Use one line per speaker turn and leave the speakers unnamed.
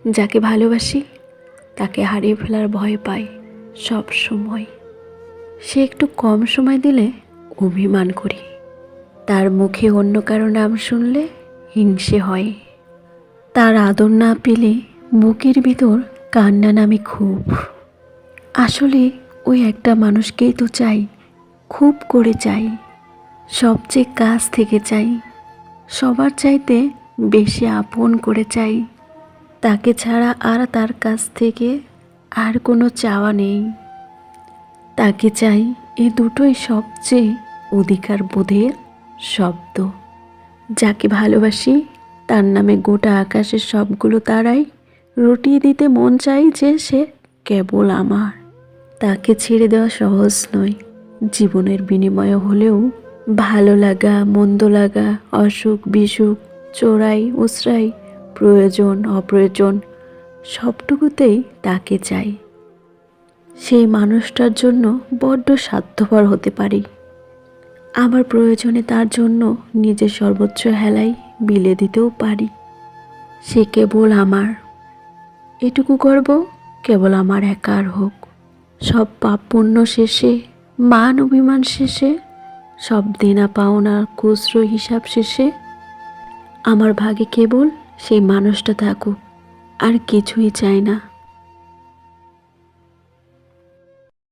যাকে ভালোবাসি তাকে হারিয়ে ফেলার ভয় পাই সব সময়। সে একটু কম সময় দিলে অভিমান করি, তার মুখে অন্য কারো নাম শুনলে হিংসে হয়, তার আদর না পেলে বুকের ভিতর কান্না নামে খুব। আসলে ওই একটা মানুষকেই তো চাই, খুব করে চাই, সবচেয়ে কাছ থেকে চাই, সবার চাইতে বেশি আপন করে চাই। তাকে ছাড়া আর তার কাছ থেকে আর কোনো চাওয়া নেই। তাকে চাই, এ দুটোই সবচেয়ে অধিকার বোধের শব্দ। যাকে ভালোবাসি তার নামে গোটা আকাশের সবগুলো তারাই রটিয়ে দিতে মন চাই যে সে কেবল আমার। তাকে ছেড়ে দেওয়া সহজ নয়, জীবনের বিনিময়ে হলেও ভালো লাগা, মন্দ লাগা, অসুখ বিসুখ, চোরাই উসরাই, প্রয়োজন অপ্রয়োজন, সবটুকুতেই তাকে চাই। সেই মানুষটার জন্য বড্ড স্বার্থপর হতে পারি। আমার প্রয়োজনে তার জন্য নিজের সর্বোচ্চ হেলাই বিলে দিতেও পারি। সে কেবল আমার, এটুকু করব কেবল আমার একার হোক। সব পাপ পুণ্য শেষে, মান অভিমান শেষে, সব দেনা পাওনা খুচরো হিসাব শেষে আমার ভাগে কেবল সেই মানুষটা থাকুক, আর কিছুই চাই না।